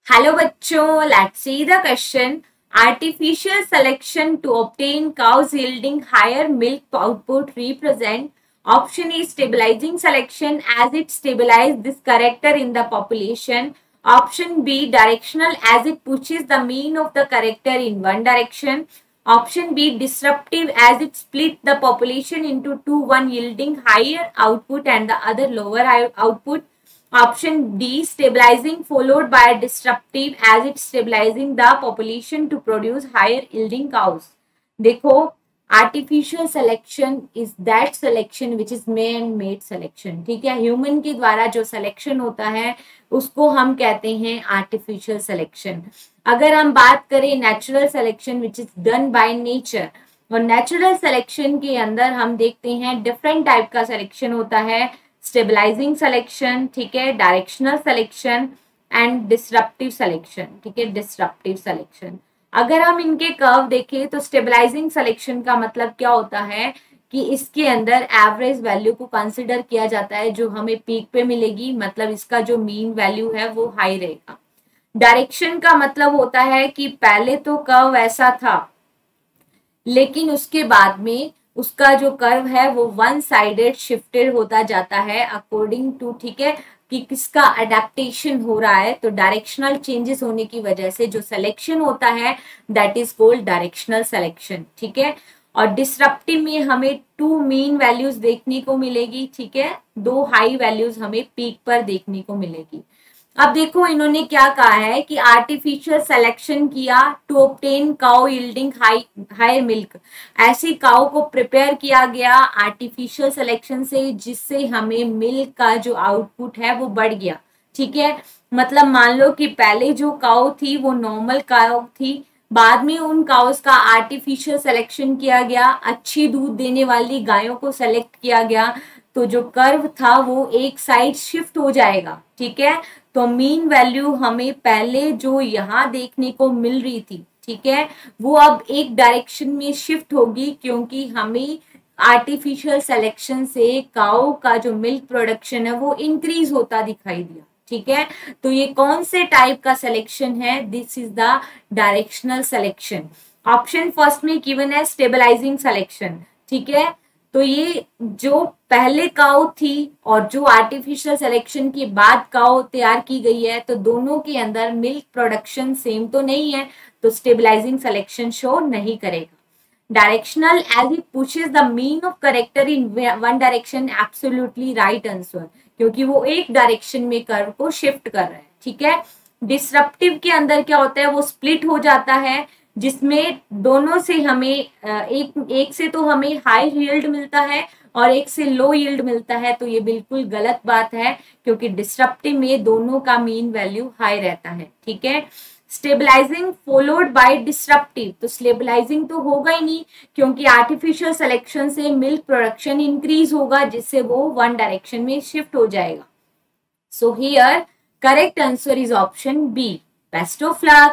Hello बच्चों, let's see the question. Artificial selection to obtain cows yielding higher milk output represent. Option A stabilizing selection as it stabilizes this character in the population. Option B directional as it pushes the mean of the character in one direction. Option B disruptive as it split the population into two, one yielding higher output and the other lower output. Option D stabilizing followed by disruptive as it stabilizing the population to produce higher yielding cows. देखो, artificial selection is that selection which is man made selection. ठीक है, human के द्वारा जो selection होता है उसको हम कहते हैं artificial selection. अगर हम बात करें natural selection which is done by nature, और नेचुरल सिलेक्शन के अंदर हम देखते हैं डिफरेंट टाइप का सिलेक्शन होता है. स्टेबलाइजिंग सिलेक्शन, ठीक है, directional selection and disruptive selection. ठीक है, डिसरप्टिव सिलेक्शन. अगर हम इनके कर्व देखें तो स्टेबलाइजिंग सिलेक्शन का मतलब क्या होता है कि इसके अंदर एवरेज वैल्यू को कंसिडर किया जाता है जो हमें पीक पे मिलेगी, मतलब इसका जो मीन वैल्यू है वो हाई रहेगा. डायरेक्शन का मतलब होता है कि पहले तो कर्व ऐसा था लेकिन उसके बाद में उसका जो कर्व है वो वन साइडेड शिफ्टेड होता जाता है अकॉर्डिंग टू, ठीक है, कि किसका अडेप्टेशन हो रहा है. तो डायरेक्शनल चेंजेस होने की वजह से जो सिलेक्शन होता है that is called directional selection. ठीक है, और डिसरप्टिव में हमें टू मीन वैल्यूज देखने को मिलेगी. ठीक है, दो हाई वैल्यूज हमें पीक पर देखने को मिलेगी. अब देखो इन्होंने क्या कहा है कि आर्टिफिशियल सिलेक्शन किया to obtain cow yielding high milk. ऐसी काउ को प्रिपेयर किया गया आर्टिफिशियल सिलेक्शन से जिससे हमें मिल्क का जो आउटपुट है वो बढ़ गया. ठीक है, मतलब मान लो कि पहले जो काउ थी वो नॉर्मल काउ थी, बाद में उन काउस का आर्टिफिशियल सिलेक्शन किया गया, अच्छी दूध देने वाली गायों को सेलेक्ट किया गया, तो जो कर्व था वो एक साइड शिफ्ट हो जाएगा. ठीक है, तो मीन वैल्यू हमें पहले जो यहाँ देखने को मिल रही थी, ठीक है, वो अब एक डायरेक्शन में शिफ्ट होगी क्योंकि हमें आर्टिफिशियल सिलेक्शन से काऊ का जो मिल्क प्रोडक्शन है वो इंक्रीज होता दिखाई दिया. ठीक है, तो ये कौन से टाइप का सिलेक्शन है? This is the directional selection. Option first में गिवन है स्टेबलाइजिंग सिलेक्शन. ठीक है, तो ये जो पहले काउ थी और जो आर्टिफिशियल सिलेक्शन के बाद काउ तैयार की गई है तो दोनों के अंदर मिल्क प्रोडक्शन सेम तो नहीं है, तो स्टेबलाइजिंग सिलेक्शन शो नहीं करेगा. Directional as it pushes the mean of character in one direction, absolutely right answer, क्योंकि वो एक डायरेक्शन में कर्व को शिफ्ट कर रहा है. ठीक है, डिसरप्टिव के अंदर क्या होता है, वो स्प्लिट हो जाता है जिसमें दोनों से हमें एक से तो हमें हाई यील्ड मिलता है और एक से लो यील्ड मिलता है. तो ये बिल्कुल गलत बात है क्योंकि डिसरप्टिव में दोनों का मीन वैल्यू हाई रहता है. ठीक है, स्टेबलाइजिंग फॉलोड बाय डिसरप्टिव, तो स्टेबलाइजिंग तो होगा ही नहीं क्योंकि आर्टिफिशियल सिलेक्शन से मिल्क प्रोडक्शन इंक्रीज होगा जिससे वो वन डायरेक्शन में शिफ्ट हो जाएगा. So here correct answer is option B. Best of luck.